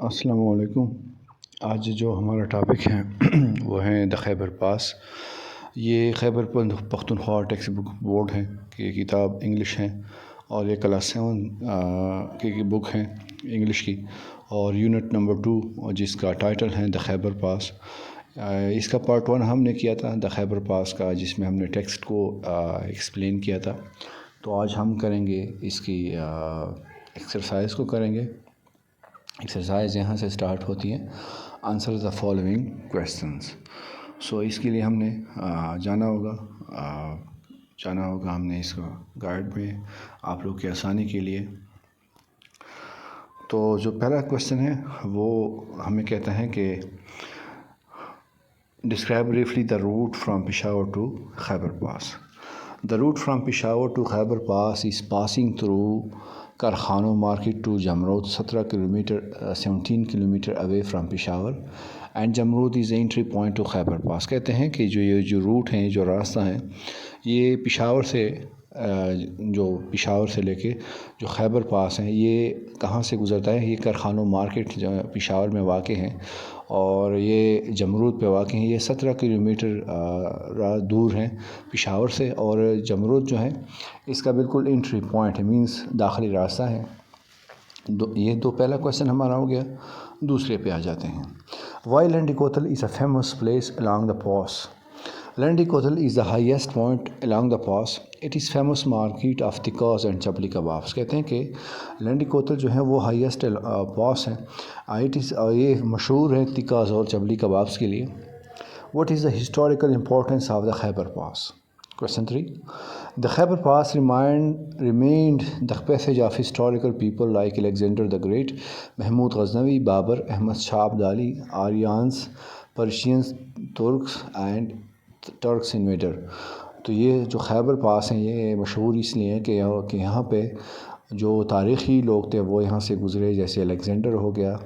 अस्सलामु अलैकुम। आज जो हमारा टॉपिक है वो है द खैबर पास। ये Khyber Pakhtunkhwa text book board है कि किताब इंग्लिश है और ये क्लास 7 की बुक है इंग्लिश की, और यूनिट नंबर 2 जिसका टाइटल है द खैबर पास। इसका पार्ट 1 हमने किया था द खैबर पास का, जिसमें हमने टेक्स्ट को एक्सप्लेन किया था। तो आज हम करेंगे इसकी एक्सरसाइज को करेंगे। एक्सरसाइज यहाँ से स्टार्ट होती है, आंसर द फॉलोइंग क्वेश्चंस। सो इसके लिए हमने जाना होगा हमने इसको गाइड में आप लोग की आसानी के लिए। तो जो पहला क्वेश्चन है वो हमें कहता है कि describe briefly the route from Peshawar to Khyber pass. The route from Peshawar to Khyber Pass is passing through Karkhano Market to Jamrud, 17 kilometer away from Peshawar, and Jamrud is the entry point to Khyber Pass। कहते हैं कि जो root है, जो रास्ता है, ये जो पेशावर से लेके जो खैबर पास है, ये कहाँ से गुज़रता है? ये करखानो मार्केट जो पेशावर में वाक़ है और ये जमरूद पे वाक़ है। ये 17 किलोमीटर दूर है पेशावर से, और जमरूद जो है इसका बिल्कुल एंट्री पॉइंट है, मींस दाखिली रास्ता है। ये तो पहला क्वेश्चन हमारा हो गया। दूसरे पे आ जाते हैं। Why Landi Kotal is a famous place along the pass. Landi Kotal is the highest point along the pass. It is famous market of tikkas and chapli kebabs। कहते हैं कि लंडी कोतल जो है वो हाईएस्ट पास है। ये मशहूर है तिक्कास और चपली कबाब्स के लिए। What is the historical importance of the Khyber Pass? Question 3. The Khyber Pass remained the passage of historical people like Alexander the Great, Mahmud Ghaznavi, Babur, Ahmad Shah Abdali, Aryans, Persians, Turks and Turks invader. तो ये जो खैबर पास हैं ये मशहूर इसलिए है कि यहाँ पे जो तारीख़ी लोग थे वो यहाँ से गुज़रे, जैसे अलेक्जेंडर हो गया,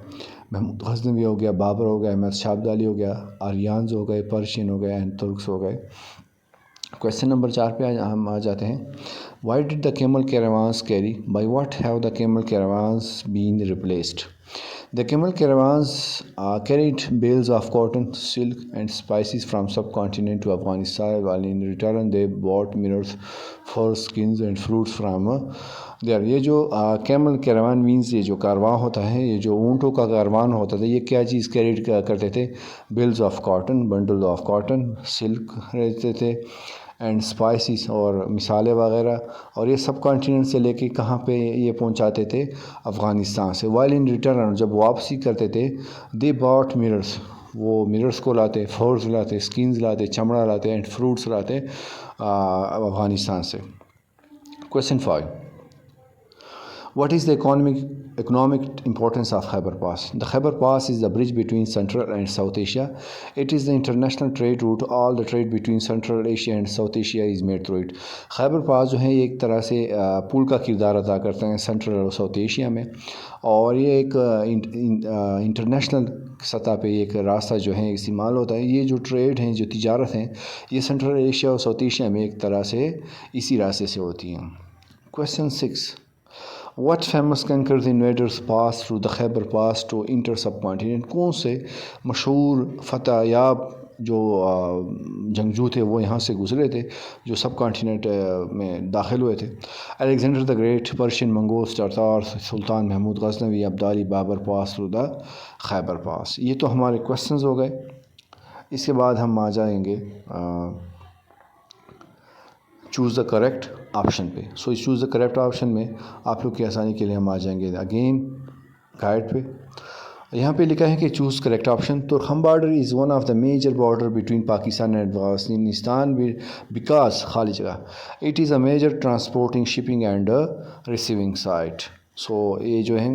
महमूद गज़नवी हो गया, बाबर हो गया, अहमद शाह अब्दाली हो गया, आर्यन्स हो गए, पर्शियन हो गए एंड तुर्क्स हो गए। क्वेश्चन नंबर 4 पे हम आ जाते हैं। Why did the camel caravans carry, by what have the camel caravans been replaced? The camel caravans carried bales of cotton, silk and spices from subcontinent to Afghanistan, while in return they bought mirrors, fur, skins and fruits from there। ये जो camel caravan means ये जो कारवां होता है, ये जो ऊँटों का कारवान होता था, ये क्या चीज़ कैरीड करते थे? Bales of cotton, bundle of cotton, silk रहते थे एंड स्पाइसेस और मिसाले वगैरह, और ये सब कॉन्टिनेंट से लेके कहाँ पे ये पहुँचाते थे? अफ़गानिस्तान से। वाइल इन रिटर्न, जब वापसी करते थे, दे बॉट मिरर्स, वो मिरर्स को लाते, फर्स लाते, स्किन्स लाते, चमड़ा लाते एंड फ्रूट्स लाते अफ़गानिस्तान से। Question 5. What is the economic importance of Khyber Pass? The Khyber Pass is the bridge between Central and South Asia. It is the international trade route. All the trade between Central Asia and South Asia is made through it. Khyber Pass जो है ये एक तरह से पुल का किरदार अदा करते हैं सेंट्रल और साउथ एशिया में, और ये एक इंटरनेशनल सतह पे एक रास्ता जो है इस्तेमाल होता है। ये जो ट्रेड हैं, जो तिजारत हैं, ये सेंट्रल एशिया और साउथ एशिया में एक तरह से इसी रास्ते से होती हैं। Question 6. What famous conquerors invaders passed through the Khyber Pass to enter subcontinent? कौन से मशहूर फतह याब जो जंगजू थे वो यहाँ से गुजरे थे, जो सब कॉन्टिनेंट में दाखिल हुए थे? Alexander the Great, Persian, Mongols, Tatar, Sultan Mahmud Ghaznavi, Abdali, Babur pass through the Khyber pass. ये तो हमारे क्वेश्चंस हो गए। इसके बाद हम आ जाएंगे चूज़ द करेक्ट ऑप्शन पे। सो इस चूज़ द करेक्ट ऑप्शन में आप लोग की आसानी के लिए हम आ जाएंगे अगेन गाइड पे। यहाँ पे लिखा है कि choose correct option. Torkham border is one of the major border between Pakistan and Afghanistan because खाली जगह it is a major transporting, shipping and receiving site. So ये जो है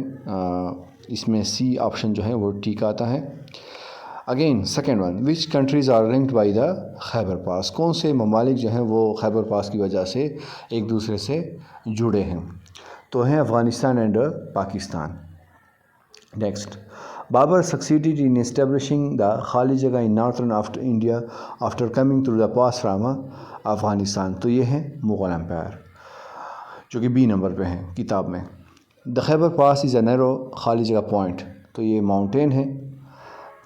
इसमें सी ऑप्शन जो है वो ठीक आता है। Again second one, which countries are linked by the Khyber pass? कौन से ममालिक जो हैं वो खैबर पास की वजह से एक दूसरे से जुड़े हैं? तो हैं Afghanistan and Pakistan. Next, Babur succeeded in establishing the खाली जगह in northern after India after coming through the pass from Afghanistan. तो ये हैं मुग़ल एम्पायर, जो कि बी नंबर पे हैं किताब में। The Khyber pass is a narrow खाली जगह पॉइंट तो ये माउंटेन है।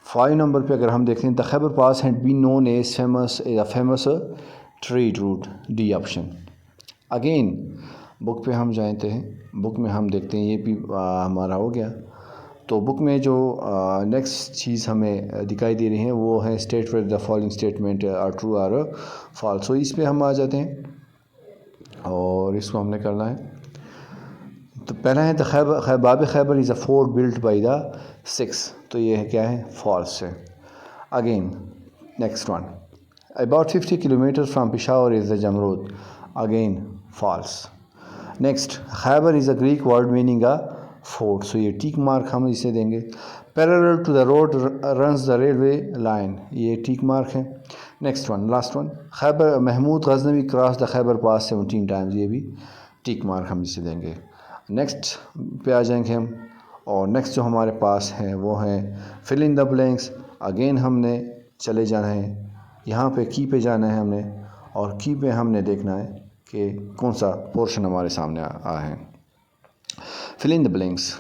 5 नंबर पे अगर हम देखें, the Khyber pass had been known as famous trade route, D option. Again book पे हम जाते हैं, बुक में हम देखते हैं ये भी हमारा हो गया। तो बुक में जो नेक्स्ट चीज़ हमें दिखाई दे रही है वो है state where the following statement are true or false. So इस पे हम आ जाते हैं और इसको हमने करना है। तो पहला है the Bab Khyber is a fort built by the Sikhs, तो ये है क्या है, फॉल्स है। Again next one, about 50 kilometre from Peshawar is the Jamrud, again false. Next, Khyber is a Greek word meaning a fort, so ये टिक मार्क हम इसे देंगे। Parallel to the road runs the railway line, ये टिक मार्क है। Next one, last one, Khyber Mahmud Ghaznavi cross the Khyber pass 17 times, ये भी टिक mark हम इसे देंगे। नेक्स्ट पे आ जाएंगे हम, और नेक्स्ट जो हमारे पास है वो है fill in the blanks. Again हमने चले जाना है, यहाँ पे की पे जाना है हमने, और की पे हमने देखना है कि कौन सा पोर्शन हमारे सामने आ है। Fill in the blanks,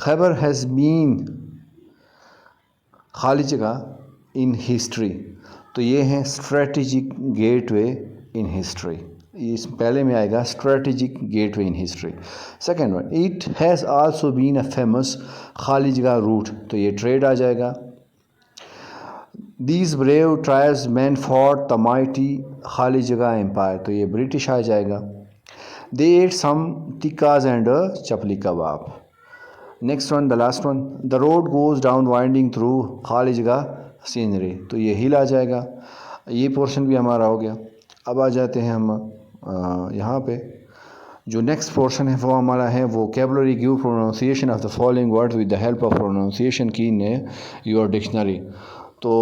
Khyber has been, खाली जगह इन हिस्ट्री, तो ये है स्ट्रेटजिक गेटवे इन हिस्ट्री, इस पहले में आएगा strategic gateway in history. Second one, it has also been a famous, खाली जगह रूट, तो ये ट्रेड आ जाएगा। These brave trials men fought the mighty, खाली जगह एम्पायर, तो ये ब्रिटिश आ जाएगा। They ate some tikkas and chapli kebab. Next one, the last one, the road goes down winding through, खाली जगह सीनरी, तो ये हिल आ जाएगा। ये पोर्शन भी हमारा हो गया। अब आ जाते हैं हम यहाँ पे, जो नेक्स्ट पोर्शन है वो हमारा है vocabulary give pronunciation of the following words with the help of pronunciation की इन योर डिक्शनरी। तो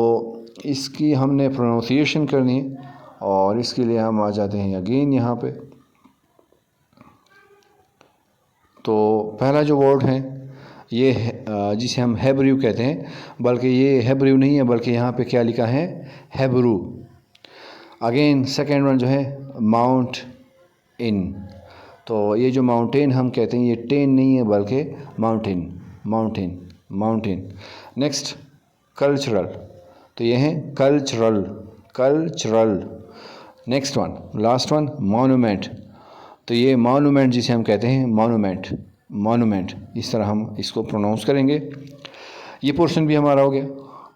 इसकी हमने प्रोनाउंसिएशन करनी है, और इसके लिए हम आ जाते हैं अगेन यहाँ पे। तो पहला जो वर्ड है ये जिसे हम हेब्रू कहते हैं, बल्कि ये हेब्रू नहीं है, बल्कि यहाँ पे क्या लिखा है, हेब्रू। अगेन सेकेंड वन जो है माउंट इन, तो ये जो माउंटेन हम कहते हैं ये टेन नहीं है बल्कि mountain, mountain, mountain. Next cultural, तो ये है cultural, cultural. Next one, last one, monument, तो ये मॉन्यूमेंट जिसे हम कहते हैं मॉन्यूमेंट, मॉन्यूमेंट, इस तरह हम इसको प्रोनाउंस करेंगे। ये पोर्शन भी हमारा हो गया।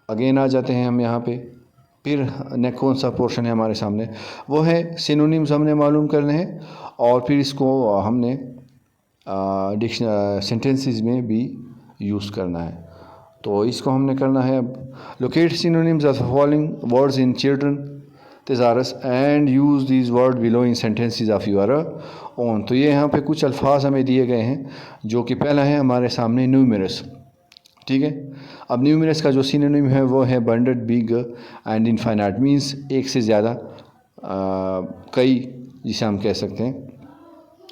अगेन आ जाते हैं हम यहाँ पे, फिर कौन सा पोर्शन है हमारे सामने, वो है सिनोनिम्स हमने मालूम करने हैं, और फिर इसको हमने सेंटेंसेस में भी यूज़ करना है। तो इसको हमने करना है अब, locate synonyms of following words in children thesaurus and use these words below in sentences of your own। तो ये यहाँ पे कुछ अल्फाज हमें दिए गए हैं, जो कि पहला है हमारे सामने न्यूमरस, ठीक है। अब न्यूमरस का जो सिनोनिम है वो है abundant, big and infinite, means एक से ज़्यादा, कई जिसे हम कह सकते हैं,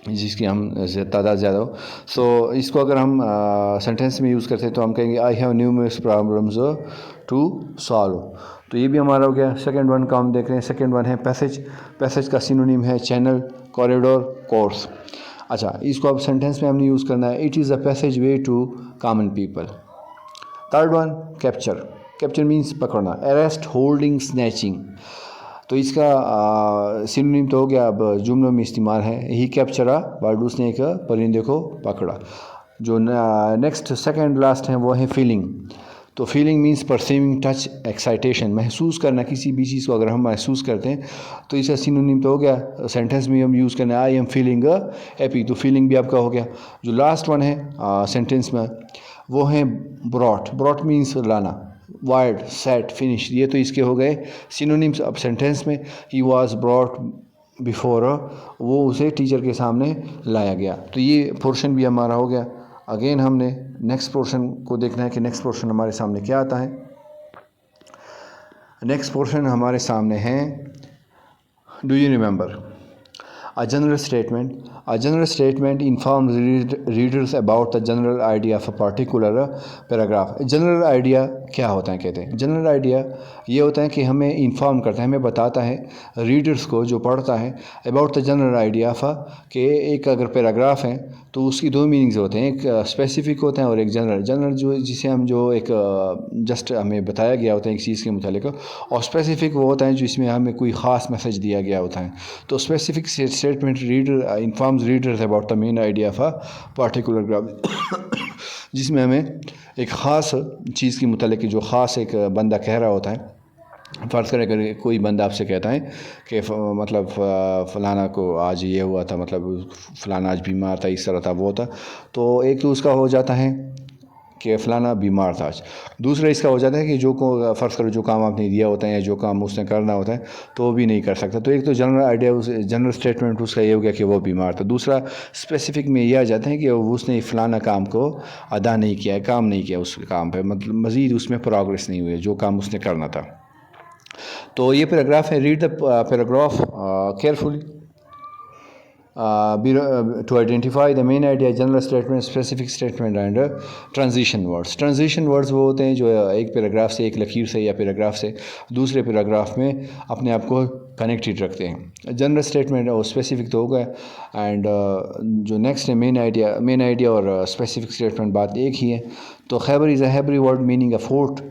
जिसकी हम तादाद ज़्यादा हो। सो इसको अगर हम सेंटेंस में यूज़ करते हैं तो हम कहेंगे I have numerous problems to solve. तो ये भी हमारा हो गया। सेकंड वन का हम देख रहे हैं, सेकंड वन है पैसेज, पैसेज का सिनोनिम है चैनल, कॉरिडोर, कोर्स। अच्छा, इसको अब सेंटेंस में हमने यूज़ करना है, it is a passage way to common people. Third one capture, capture means पकड़ना, अरेस्ट, होल्डिंग, स्नैचिंग। तो इसका सिनोनिम तो हो गया, अब जुमलों में इस्तेमाल है, ही कैप्चरा बर्ड, उसने एक परिंदे को पकड़ा। जो नेक्स्ट सेकंड लास्ट है वो है फीलिंग। तो feeling means perceiving, touch, excitation, महसूस करना किसी भी चीज़ को अगर हम महसूस करते हैं तो इसका सिनोनिम तो हो गया, सेंटेंस में हम यूज़ करना है आई एम फीलिंग हैप्पी, तो फीलिंग भी आपका हो गया। जो लास्ट वन है सेंटेंस में वो है ब्रॉट, ब्रॉट मीन्स लाना, वाइड, सेट, फिनिश, ये तो इसके हो गए सिनोनिम्स। अब सेंटेंस में ही वाज ब्रॉट बिफोर, वो उसे टीचर के सामने लाया गया। तो ये पोर्शन भी हमारा हो गया। अगेन हमने नेक्स्ट पोर्शन को देखना है कि नेक्स्ट पोर्शन हमारे सामने क्या आता है। नेक्स्ट पोर्शन हमारे सामने है, do you remember, a general statement A general statement informs readers about the general idea of a particular paragraph. General idea क्या होता है कहते हैं? जनरल आइडिया ये होता है कि हमें इन्फॉर्म करता है, हमें बताता है रीडर्स को जो पढ़ता है about the general idea of कि एक अगर पैराग्राफ है तो उसकी दो मीनिंग्स होते हैं, एक स्पेसिफिक होते हैं और एक जनरल। जनरल जो जिसे हम जो एक जस्ट हमें बताया गया होता है एक चीज़ के मुतालिक, और स्पेसिफिक वो होता है जिसमें हमें कोई ख़ास मैसेज दिया गया होता है। तो specific statement reader informs readers about the main idea of a particular graph, जिसमें हमें एक ख़ास चीज़ के मुतालिक जो ख़ास एक बंदा कह रहा होता है। फ़र्ज़ करें अगर कोई बंदा आपसे कहता है कि मतलब फ़लाना को आज ये हुआ था, मतलब फ़लाना आज बीमार था, इस तरह था, वो था, तो एक तो उसका हो जाता है कि फ़लाना बीमार था आज। दूसरा इसका हो जाता है कि जो को फ़र्ज़ करो जो काम आपने दिया होता है या जो काम उसने करना होता है तो वो भी नहीं कर सकता। तो एक तो जनरल आइडिया उस जनरल स्टेटमेंट उसका ये हो गया कि वो बीमार था। दूसरा स्पेसिफ़िक में ये आ जाता है कि उसने फ़लाना काम को अदा नहीं किया है, काम नहीं किया उस काम पे, मतलब मज़ीद उसमें प्रोग्रेस नहीं हुई है जो काम उसने करना था। तो ये पैराग्राफ है, read the paragraph carefully to identify the main idea, general statement, specific statement and transition words. Transition words वो होते हैं जो एक पैराग्राफ से, एक लकीर से या पैराग्राफ से दूसरे पैराग्राफ में अपने आप को कनेक्टेड रखते हैं। जनरल स्टेटमेंट और स्पेसिफिक तो होगा, एंड जो नेक्स्ट है मेन आइडिया और स्पेसिफिक स्टेटमेंट बात एक ही है। तो Khyber is a Hebrew word meaning a fort.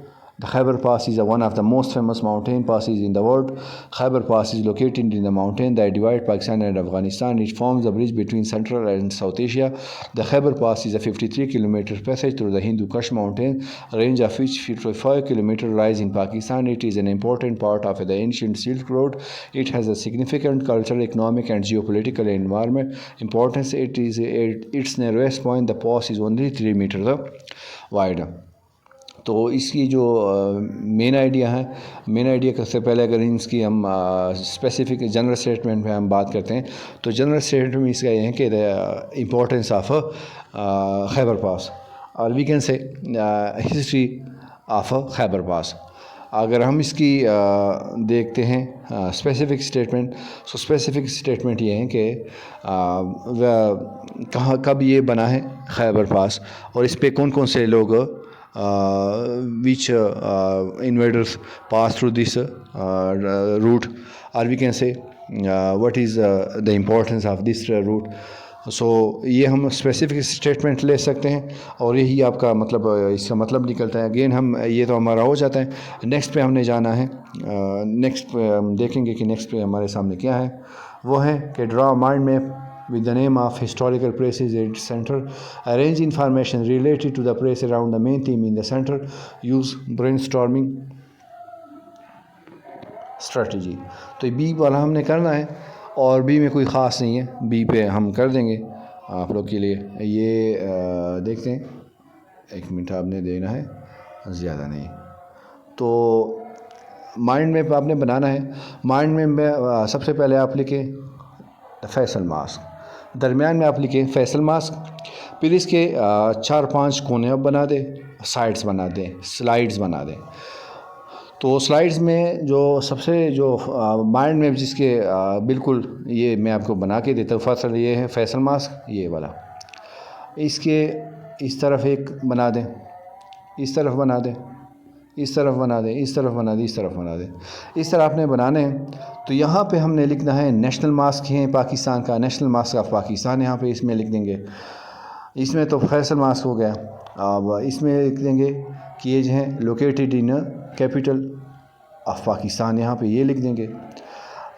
The Khyber Pass is one of the most famous mountain passes in the world. Khyber Pass is located in the mountain that divide Pakistan and Afghanistan. It forms the bridge between Central and South Asia. The Khyber Pass is a 53-kilometer passage through the Hindu Kush mountain range, of which 55 kilometers lies in Pakistan. It is an important part of the ancient Silk Road. It has a significant cultural, economic, and geopolitical environment importance. It is its narrowest point. The pass is only 3 meters wide. तो इसकी जो main idea है, main idea से पहले अगर इसकी हम specific general statement में हम बात करते हैं तो जनरल स्टेटमेंट में इसका ये है कि the importance of Khyber pass, और we can say history of Khyber pass. अगर हम इसकी देखते हैं specific statement, so specific statement ये है कि कहाँ कब ये बना है खैबर पास, और इस पे कौन कौन से लोग which invaders pass through this route, or we can say what is the importance of this route. सो ये हम स्पेसिफिक स्टेटमेंट ले सकते हैं और यही आपका मतलब इसका मतलब निकलता है। अगेन हम ये तो हमारा हो जाता है। नेक्स्ट पे हमने जाना है, नेक्स्ट पे हम देखेंगे कि नेक्स्ट पे हमारे सामने क्या है। वो है कि draw mind map with the name of historical places at its center. Arrange information related to the place around the main theme in the center. Use brainstorming strategy. तो बी वाला हमने करना है और बी में कोई ख़ास नहीं है, बी पे हम कर देंगे आप लोग के लिए। ये देखते हैं, एक मिनट आपने देना है, ज़्यादा नहीं। तो माइंड मैप आपने बनाना है। माइंड मैप में सबसे पहले आप लिखें द फैसल मास्क, दरमियान में आप लिखें फैसल मास्क, फिर इसके 4-5 कोने आप बना दें, साइड्स बना दें, स्लाइड्स बना दें। तो स्लाइड्स में जो सबसे जो माइंड में जिसके बिल्कुल ये मैं आपको बना के देता हूँ। फर्स्ट ये है फैसल मास्क, ये वाला, इसके इस तरफ एक बना दें, इस तरफ बना दें, इस तरफ बना दें, इस तरफ बना दें, इस तरफ बना दें। इस तरह आपने बनाने हैं। तो यहाँ पे हमने लिखना है नेशनल मास्क है पाकिस्तान का, नेशनल मास्क ऑफ पाकिस्तान, यहाँ पे इसमें लिख देंगे। इसमें तो फैसल मास्क हो गया। अब इसमें लिख देंगे कि ये जो है located in capital of Pakistan, यहाँ पे ये लिख देंगे।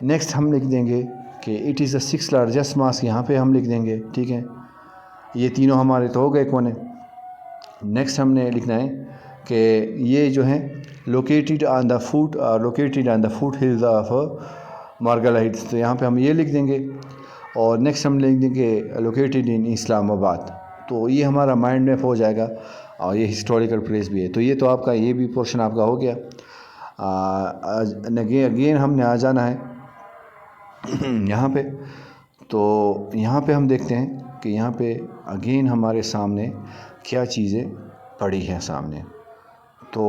नेक्स्ट हम लिख देंगे कि it is the 6th largest mask, यहाँ पे हम लिख देंगे। ठीक है, ये तीनों हमारे तो हो गए कोने। नेक्स्ट हमने लिखना है कि ये जो है located on the foothills of Margalla heights, तो यहाँ पे हम ये लिख देंगे। और नेक्स्ट हम लिख देंगे लोकेटेड इन इस्लामाबाद। तो ये हमारा माइंड मैप हो जाएगा और ये हिस्टोरिकल प्लेस भी है। तो ये तो आपका ये भी पोर्शन आपका हो गया। अगेन हमने आ जाना है यहाँ पे। तो यहाँ पे हम देखते हैं कि यहाँ पे अगेन हमारे सामने क्या चीज़ें पड़ी हैं सामने। तो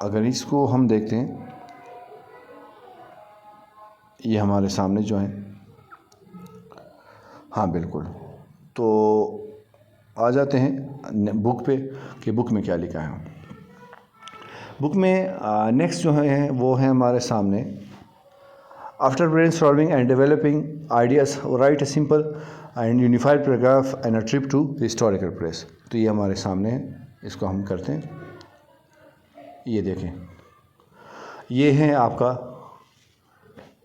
अगर इसको हम देखते हैं, ये हमारे सामने जो है हाँ बिल्कुल। तो आ जाते हैं बुक पे कि बुक में क्या लिखा है। बुक में नेक्स्ट जो है वो है हमारे सामने, after brainstorming and developing ideas write a simple and unified paragraph and a trip to historical place. तो ये हमारे सामने है, इसको हम करते हैं। ये देखें, ये है आपका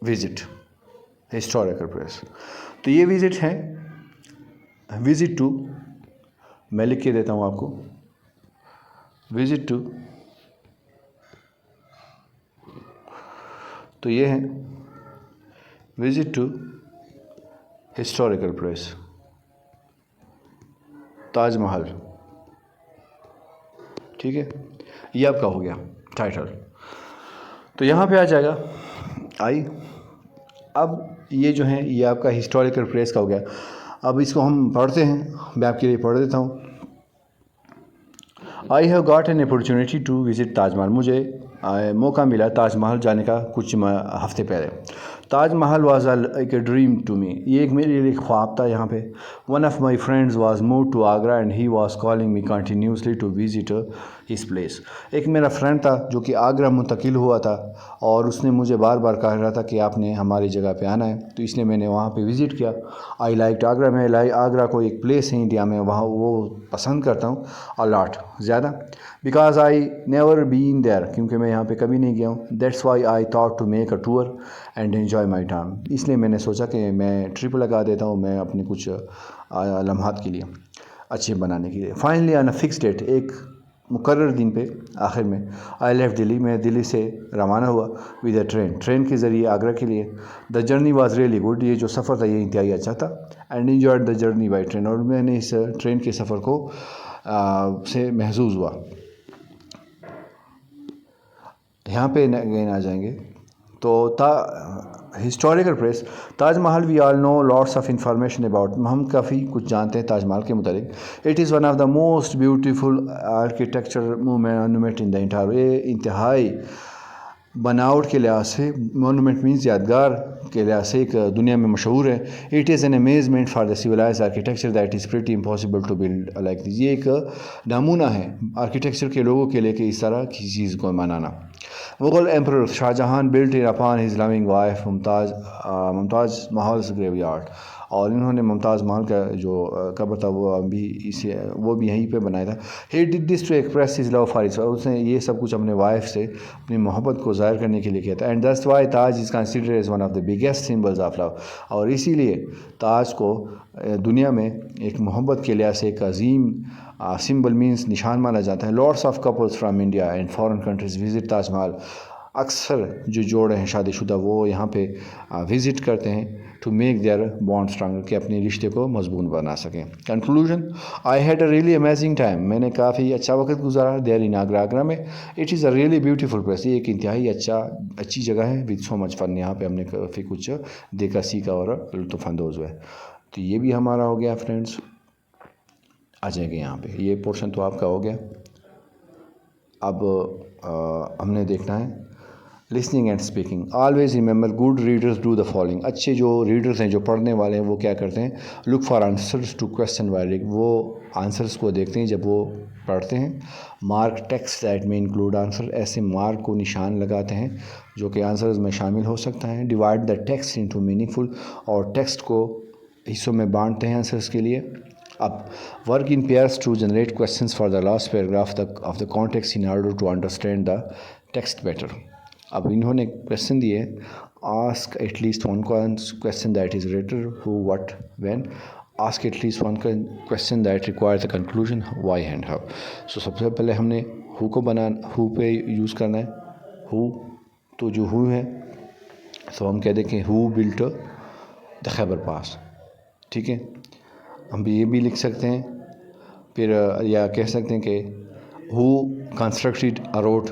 विजिट हिस्टोरिकल प्लेस। तो ये विजिट है, विजिट टू, मैं लिख के देता हूँ आपको, विजिट टू, तो ये है visit to historical place, Taj Mahal. ठीक है, ये आपका हो गया टाइटल। तो यहाँ पे आ जाएगा आई। अब ये जो है ये आपका हिस्टोरिकल प्लेस का हो गया। अब इसको हम पढ़ते हैं, मैं आपके लिए पढ़ देता हूँ। I have got an opportunity to visit Taj Mahal. मुझे मौका मिला ताजमहल जाने का कुछ हफ्ते पहले। Taj Mahal was like a dream to me, ये एक मेरे लिए ख्वाब था यहाँ पे। One of my friends was move to Agra and he was calling me continuously to visit his place. एक मेरा फ्रेंड था जो कि आगरा मुंतकिल हुआ था और उसने मुझे बार बार कह रहा था कि आपने हमारी जगह पे आना है, तो इसलिए मैंने वहाँ पे विज़िट किया। आई लाइक आगरा, में आगरा को एक प्लेस है इंडिया में, वहाँ वो पसंद करता हूँ अलॉट ज़्यादा, because I never been there, क्योंकि मैं यहाँ पे कभी नहीं गया हूँ। That's why I thought to make a tour and enjoy my time. इसलिए मैंने सोचा कि मैं ट्रिप लगा देता हूँ, मैं अपने कुछ लम्हात के लिए अच्छे बनाने के लिए। Finally on a fix date, एक मुकर्रर दिन पे आखिर में, आई लेफ्ट दिल्ली, मैं दिल्ली से रवाना हुआ विद अ ट्रेन के ज़रिए आगरा के लिए। The journey was really good, ये जो सफ़र था ये इंतहाई अच्छा था। And enjoyed the journey by train, और मैंने इस ट्रेन के सफ़र को से महसूस हुआ। यहाँ पे अगेन आ जाएंगे। तो historical place Taj Mahal, we all know lots of information about, हम काफ़ी कुछ जानते हैं ताजमहल के मुतालिक। It is one of the most beautiful architecture monument in the entire, ये इंतहाई बनावट के लिहाज से, मोनूमेंट मीन्स यादगार के लिहाज से एक दुनिया में मशहूर है। It is an amazement for the civilize architecture that is pretty impossible to build like this. ये एक नमूना है आर्किटेक्चर के लोगों के लिए कि इस तरह किसी चीज़ को बनाना। Mughal emperor Shah Jahan built in upon his loving wife Mumtaz Mahal's graveyard, और इन्होंने मुमताज़ महल का जो कब्र था वो भी यहीं पे बनाया था। He did this to express his love for his, उसने ये सब कुछ अपने वाइफ से अपनी मोहब्बत को ज़ाहिर करने के लिए किया था। And that's why Taj is considered as one of the biggest symbols of love, और इसीलिए ताज को दुनिया में एक मोहब्बत के लिहाज से एक अजीम सिंबल मीन्स निशान माना जाता है। Lots of couples from India and foreign countries visit Taj Mahal, अक्सर जो जोड़े हैं शादीशुदा वो यहाँ पे विज़िट करते हैं to make their bond stronger, कि अपने रिश्ते को मजबूत बना सकें। Conclusion, I had a really amazing time, मैंने काफ़ी अच्छा वक्त गुजारा देयर इन आगरा में। It is a really beautiful place, ये एक इंतहाई अच्छी जगह है विद सो मच फन। यहाँ पे हमने काफ़ी कुछ देखा, सीखा और लुत्फ़अंदोज़ हुए। तो ये भी हमारा हो गया फ्रेंड्स। आ जाएंगे यहाँ पे, ये पोर्शन तो आपका हो गया। अब हमने देखना है listening and speaking. Always remember good readers do the following, अच्छे जो रीडर्स हैं, जो पढ़ने वाले हैं, वो क्या करते हैं, look for answers to question while, वो आंसर्स को देखते हैं जब वो पढ़ते हैं। मार्क टेक्स्ट दैट में इंक्लूड आंसर, ऐसे मार्क को निशान लगाते हैं जो कि आंसर्स में शामिल हो सकता है। Divide the text into meaningful, और टेक्स्ट को हिस्सों में बांटते हैं आंसर्स के लिए। अब work in pairs to generate questions for the last paragraph of the context in order to understand the text better. अब इन्होंने क्वेश्चन दिए, ask at least one question that is related who what when, ask at least one question that require the conclusion why and how. So सबसे पहले हमने who co who पे use करना है। Who, तो जो हु है तो हम कह दें कि हु बिल्ट द खैबर पास, ठीक है। हम ये भी लिख सकते हैं, फिर या कह सकते हैं कि who constructed a road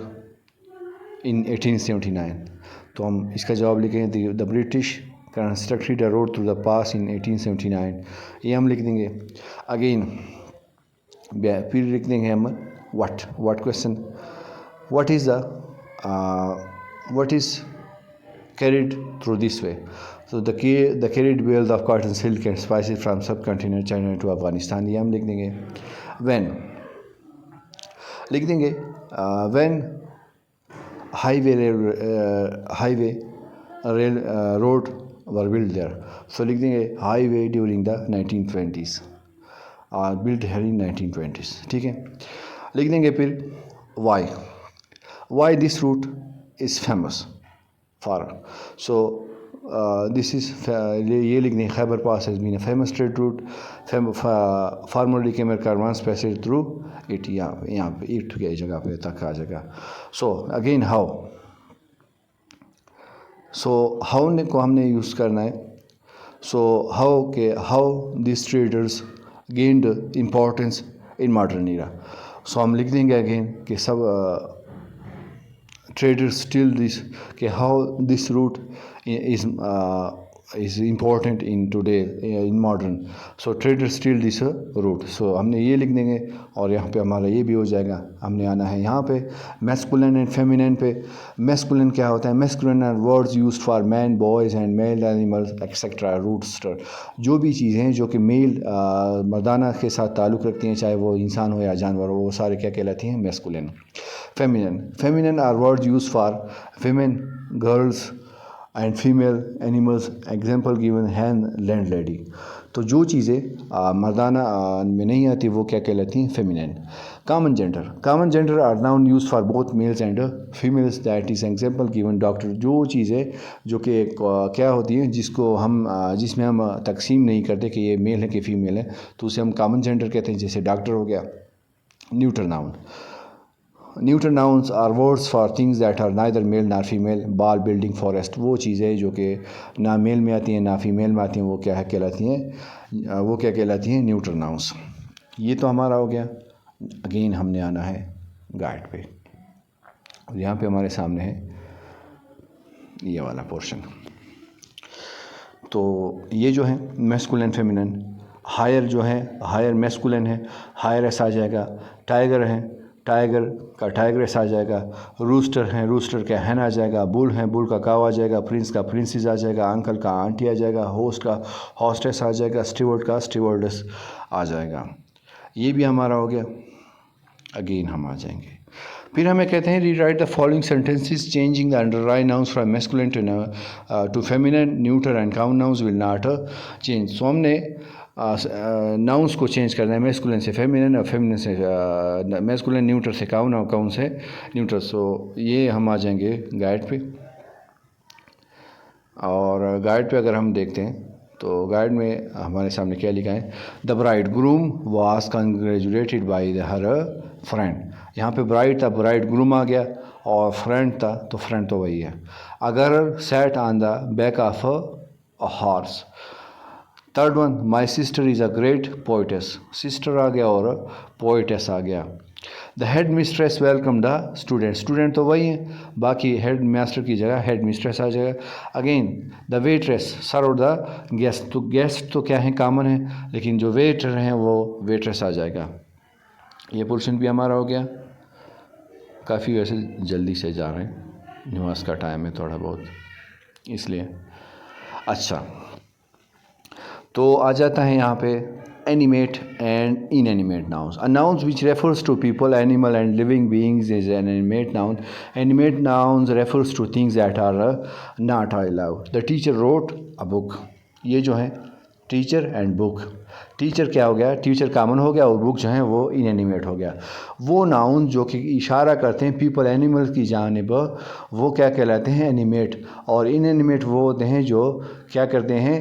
in 1879, तो हम इसका जवाब लिखेंगे the British constructed a road through the pass in 1879, ये हम लिख देंगे। अगेन फिर लिख देंगे हम what question, what is carried through this way. So the carried bales of cotton, silk and spices from subcontinent China to Afghanistan, ये हम लिख देंगे. When लिख देंगे when highway rail road were built there. So लिख देंगे highway during the 1920s, built here in 1920s. ठीक है. लिख देंगे फिर why this route is famous for. So this is ये लिख दें Khyber Pass has been a famous trade route. Formerly camel caravans passed through it. यहाँ पे it की जगह पे तक आ जाएगा. So again how. So how ने को हमने यूज़ करना है. So how these traders gained importance in modern era. So हम लिख देंगे again कि सब traders still this कि how this route is important in today in modern. So traders still this route. So हमने ये लिख देंगे और यहाँ पे हमारा ये भी हो जाएगा. हमने आना है यहाँ पे masculine and feminine पे. Masculine क्या होता है? Masculine are words used for man, boys and male animals etc. Rooster जो भी चीज़ें हैं जो कि मेल मर्दाना के साथ ताल्लुक़ रखती हैं, चाहे वो इंसान हो या जानवर हो, वो सारे क्या कहलाती हैं? Masculine. Feminine are words used for women, girls and female animals. Example given hen, landlady. तो जो चीज़ें मर्दाना में नहीं आती वो क्या कहलाती हैं? Feminine. Common gender are noun used for both males and females. That is example given doctor. जो चीज़ें जो कि क्या होती हैं जिसमें हम तकसीम नहीं करते कि ये मेल है कि फीमेल है, तो उसे हम कॉमन जेंडर कहते हैं. जैसे डॉक्टर हो गया. Neuter nouns are words for things that are neither male nor female. Ball, building, forest. वो चीज़ें जो कि ना मेल में आती हैं ना फीमेल में आती हैं, वो क्या कहलाती हैं? Neutral nouns. ये तो हमारा हो गया. अगेन हमने आना है गाइड पे. यहाँ पे हमारे सामने है ये वाला पोर्शन. तो ये जो है मैस्कुलिन फेमिनिन. हायर जो है हायर मैस्कुलिन है, हायर एस आ जाएगा. टाइगर है, टाइगर का टाइग्रेस आ जाएगा. रूस्टर है, रूस्टर का हैन आ जाएगा. बुल है, बुल का काव आ जाएगा. प्रिंस का प्रिंसेस आ जाएगा. अंकल का आंटी आ जाएगा. होस्ट का हॉस्टेस आ जाएगा. स्टीवर्ड का स्टीवर्डेस आ जाएगा. ये भी हमारा हो गया. अगेन हम आ जाएंगे. फिर हमें कहते हैं rewrite the following sentences changing the underline nouns from masculine to feminine. Neuter and count nouns will not change. So हमने नाउन्स को चेंज करना है. मैस्कुलिन से फेमिनिन और फेमिनिन से मैस्कुलिन. न्यूटर से काउन और काउन से न्यूटर. सो ये हम आ जाएंगे गाइड पे. और गाइड पे अगर हम देखते हैं तो गाइड में हमारे सामने क्या लिखा है? The bride groom was congratulated bye her friend. यहाँ पे ब्राइड था, ब्राइड ग्रूम आ गया. और फ्रेंड था तो फ्रेंड तो वही है. अगर sat on the back of a horse. Third one my sister is a great poetess. Sister आ गया और पोइटेस आ गया. The head mistress welcome the student. Student तो वही है, बाकी हेड मास्टर की जगह हेड मिस्ट्रेस आ जाएगा. Again the waitress serve the guest. तो गेस्ट तो क्या है? कॉमन है, लेकिन जो वेटर हैं वो वेट्रेस आ जाएगा. ये पोर्शन भी हमारा हो गया. काफ़ी वैसे जल्दी से जा रहे हैं, नमाज का टाइम है थोड़ा बहुत इसलिए. अच्छा, तो आ जाता है यहाँ पे animate and inanimate nouns. A noun which refers to people, animal and living beings is an animate noun. Animate nouns refers to things that are not allowed. The teacher wrote a book. ये जो है teacher and book. Teacher क्या हो गया? Teacher common हो गया और book जो है वो इनएनिमेट हो गया. वो नाउन जो कि इशारा करते हैं पीपल एनिमल की जानिब, वो क्या कहलाते हैं? एनिमेट. और इनएनिमेट वो होते हैं जो क्या करते हैं?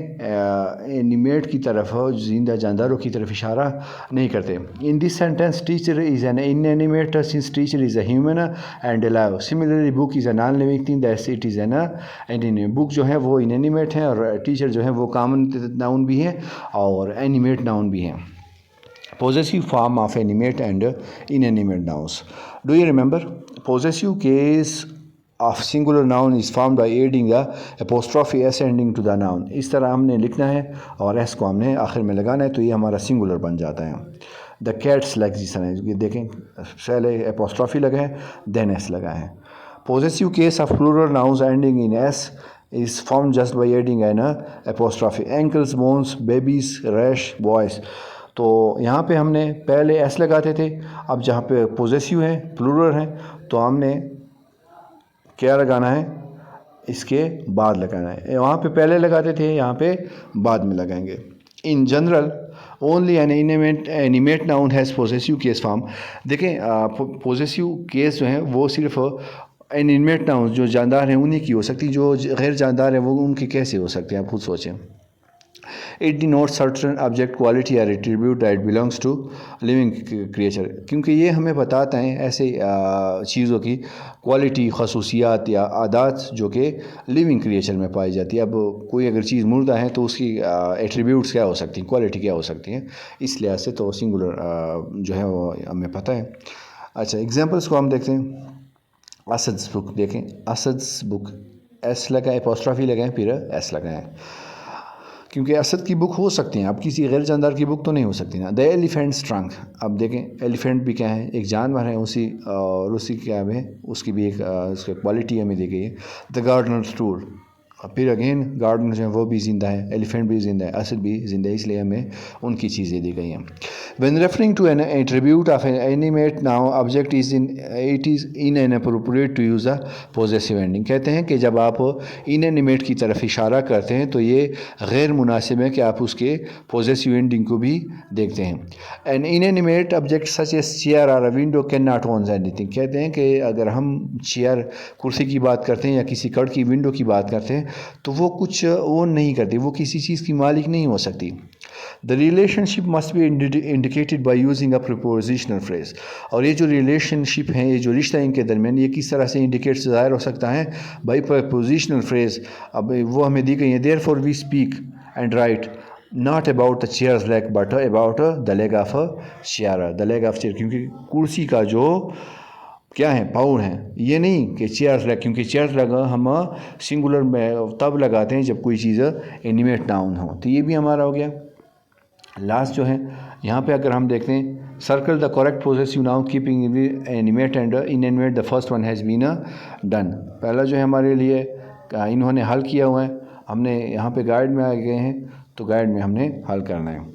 एनिमेट की तरफ, जिंदा जानदारों की तरफ इशारा नहीं करते. In this sentence teacher is an inanimate since teacher is a human and alive. Similarly book is a non living thing that's it is N animate. Book जो है वो इनएनिमेट है और टीचर जो है वो कॉमन नाउन भी है और एनिमेट नाउन भी है. Possessive form of animate and inanimate nouns. Do you remember? Possessive case of singular noun is formed by adding the apostrophe s ending to the noun. इस तरह हमने लिखना है और s को हमने आखिर में लगाना है, तो ये हमारा सिंगुलर बन जाता है. The cats like जिस तरह ये देखें, पहले apostrophe लगा है, then s लगा है. Possessive case of plural nouns ending in s is formed just by adding an apostrophe. Ankles, bones, babies, rash, boys. तो यहाँ पे हमने पहले एस लगाते थे, अब जहाँ पे पोजेसिव है, प्लूरल है, तो हमने क्या लगाना है, इसके बाद लगाना है। वहाँ पे पहले लगाते थे, यहाँ पे बाद में लगाएंगे। In general only an animate noun has possessive case form. देखें पोजेसिव केस जो है वो सिर्फ एनिमेट नाउन जो जानदार हैं उन्हीं की हो सकती, जो गैर जानदार है वो उनकी कैसे हो सकते हैं, आप खुद सोचें। It denotes certain object quality या attribute that belongs to living creature, क्योंकि ये हमें बताता है ऐसे चीज़ों की क्वालिटी, खसूसियात या आदात जो कि लिविंग क्रिएचर में पाई जाती है। अब कोई अगर चीज़ मुर्दा है तो उसकी एट्रीब्यूट्स क्या हो सकती हैं, क्वालिटी क्या हो सकती हैं, इस लिहाज से तो सिंगुलर जो है वो हमें पता है। अच्छा, एग्जांपल्स को हम देखते हैं। असद्स बुक देखें, असद्स बुक, एस लगाएं, एपोस्ट्रॉफी लगाएं, फिर एस लगाएं, क्योंकि असद की बुक हो सकती हैं, अब किसी गैर जानदार की बुक तो नहीं हो सकती ना। द एलिफेंट्स ट्रंक, अब देखें एलिफेंट भी क्या है, एक जानवर है, उसी क्या है, उसकी भी एक उसकी क्वालिटी हमें दी गई है। द गार्डनर्स टूल, फिर अगेन गार्डन जो है वो भी ज़िंदा है, एलिफेंट भी ज़िंदा है, असद भी ज़िंदा है, इसलिए हमें उनकी चीज़ें दी गई हैं। When referring to an attribute of an animate noun object is it is inappropriate to use a possessive ending। कहते हैं कि जब आप inanimate की तरफ इशारा करते हैं तो ये गैर मुनासिब है कि आप उसके possessive ending को भी देखते हैं। An inanimate object such as chair or a window cannot own anything। कहते हैं कि अगर हम चेयर, कुर्सी की बात करते हैं या किसी कड़ की विंडो की बात करते हैं तो वो कुछ ओन नहीं करती, वो किसी चीज़ की मालिक नहीं हो सकती। The relationship must be indicated by using a prepositional phrase. और ये जो रिलेशनशिप है, ये जो रिश्ता इनके दरमियान, ये किस तरह से इंडिकेट ज़ाहिर हो सकता है, बाई प्रीपोजिशनल फ्रेज। अब वो हमें दी गई है। Therefore we speak and write not about the chair's leg but about the leg of a chair, the leg of chair, क्योंकि कुर्सी का जो क्या है, पाउर हैं, ये नहीं कि चेयर्स लग, क्योंकि चेयर्स लगा हम सिंगुलर में तब लगाते हैं जब कोई चीज़ एनिमेट नाउन हो। तो ये भी हमारा हो गया। लास्ट जो है यहाँ पे अगर हम देखते हैं, circle the correct possessive noun keeping animate and inanimate, the first one has been done. पहला जो है हमारे लिए इन्होंने हल किया हुआ है, हमने यहाँ पे गाइड में आ गए हैं तो गाइड में हमने हल करना है।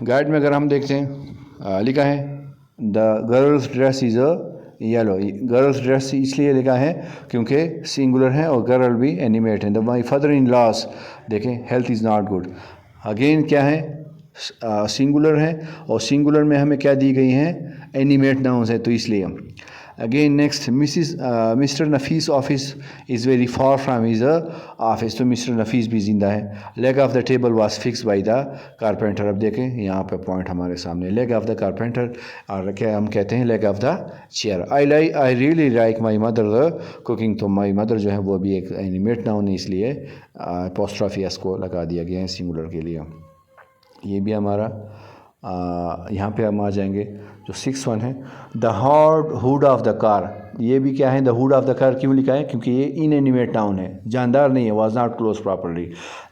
गाइड में अगर हम देखते हैं लिखा है the girls dress is a yellow. Girls dress इसलिए लिखा है क्योंकि सिंगुलर है और गर्ल भी एनिमेट है। The my father in laws, देखें health is not good, again क्या है, सिंगुलर है और सिंगुलर में हमें क्या दी गई हैं, एनिमेट नाउन्स है, तो इसलिए। Again next, mister Nafees office is very far from his office, तो मिस्टर नफीस भी ज़िंदा है। Leg of the table was fix by the carpenter. अब देखें यहाँ पे पॉइंट हमारे सामने, लेग ऑफ द कारपेंटर, और क्या हम कहते हैं, leg of the chair. I really like my mother the cooking, तो माई मदर जो है वो भी एक एनिमेट नाउन है, इसलिए अपोस्ट्रोफी एस को लगा दिया गया है सिंगुलर के लिए। ये भी हमारा यहाँ पे हम आ जाएंगे। जो 6 वन है, the hood of the car, ये भी क्या है, the hood of the car क्यों लिखा है, क्योंकि ये इनएनिमेट नाउन है, जानदार नहीं है, was not close properly.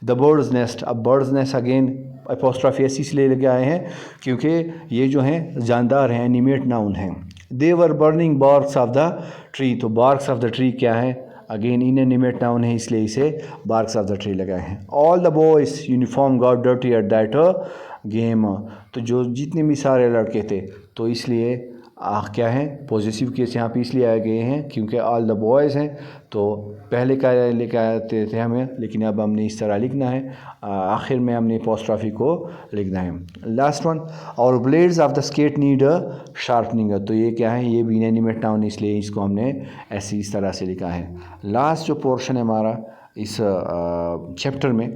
The birds nest, अब birds nest again apostrophe S इसलिए लेके आए हैं क्योंकि ये जो हैं जानदार हैं, एनिमेट नाउन हैं। They were burning barks of the tree, तो बार्क्स ऑफ द ट्री क्या है, अगेन इनएनिमेट नाउन है, इसलिए इसे बार्क्स ऑफ द ट्री लगाए हैं। All the boys uniform got dirty at that game, तो जो जितने भी सारे लड़के थे, तो इसलिए क्या है, पॉजिटिव केस यहाँ पे इसलिए आए गए हैं क्योंकि ऑल द बॉयज़ हैं, तो पहले क्या लेके आते थे हमें, लेकिन अब हमने इस तरह लिखना है, आखिर में हमने अपोस्ट्रोफी को लिखना है। लास्ट वन, और blades of the skate need sharpening, तो ये क्या है, ये भी इनएनिमेट नाउन, इसलिए इसको हमने ऐसे इस तरह से लिखा है। लास्ट जो पोर्शन है हमारा इस चैप्टर में,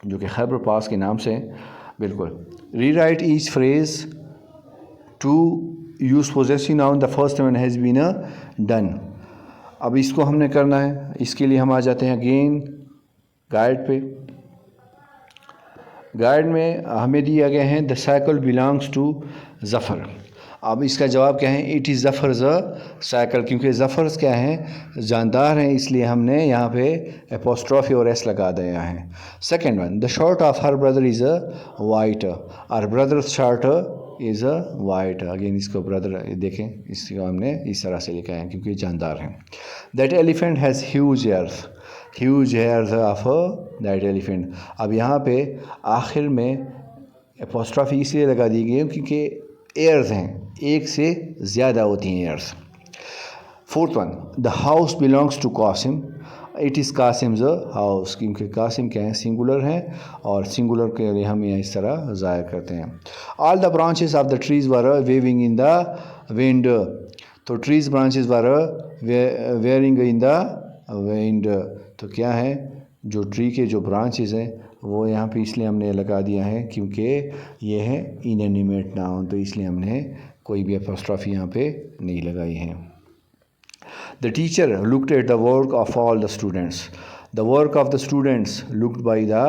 जो कि खैबर पास के नाम से है, बिल्कुल, rewrite each phrase to use possessive noun, the first one has been done. अब इसको हमने करना है, इसके लिए हम आ जाते हैं अगेन गाइड पे। गाइड में हमें दिया गया है the cycle belongs to Zafar. अब इसका जवाब क्या है, इट इज़ ज़फ़र ज़ साइकिल, क्योंकि ज़फ़र्स क्या हैं, जानदार हैं, इसलिए हमने यहाँ पे अपोस्ट्रोफी और एस लगा दिया है। Second one, the shirt of her brother is white, और brothers shirt is a white. Again इसको ब्रदर देखें, इसको हमने इस तरह से लिखा है क्योंकि जानदार हैं। That elephant has huge hairs of that elephant. अब यहाँ पे आखिर में एपोस्ट्रॉफी इसलिए लगा दी गई है क्योंकि एयर्स हैं, एक से ज़्यादा होती हैं heirs. Fourth one, the house belongs to Qasim, it is Qasim's house, क्योंकि कासिम क्या है, सिंगुलर हैं और सिंगुलर के लिए हम यहाँ इस तरह ज़ाहिर करते हैं। All the branches of the trees were waving in the wind, तो trees branches were wearing in the wind, तो क्या है, जो ट्री के जो ब्रांचेस हैं वो यहाँ पे इसलिए हमने लगा दिया है क्योंकि ये है इनएनिमेट नाउन, तो इसलिए हमने कोई भी एपोस्ट्रॉफी यहाँ पे नहीं लगाई है। The teacher looked at the work of all the students. The work of the students looked by the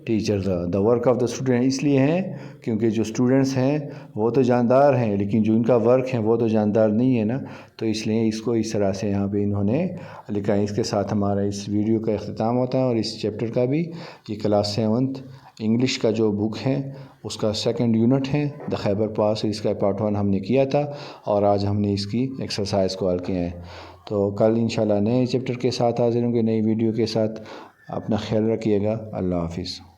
teacher. The work of the student इसलिए है क्योंकि जो स्टूडेंट्स हैं वो तो जानदार हैं, लेकिन जो इनका वर्क है वो तो जानदार नहीं है ना, तो इसलिए इसको इस तरह से यहाँ पे इन्होंने लिखा है। इसके साथ हमारा इस वीडियो का अख्ताम होता है और इस चैप्टर का भी। ये क्लास 7 इंग्लिश का जो बुक है उसका 2nd यूनिट है द खैबर पास, इसका पार्ट 1 हमने किया था और आज हमने इसकी एक्सरसाइज को हल किया है। तो कल इंशाल्लाह नए चैप्टर के साथ हाजिर होंगे, नई वीडियो के साथ। अपना ख्याल रखिएगा। अल्लाह हाफिज़।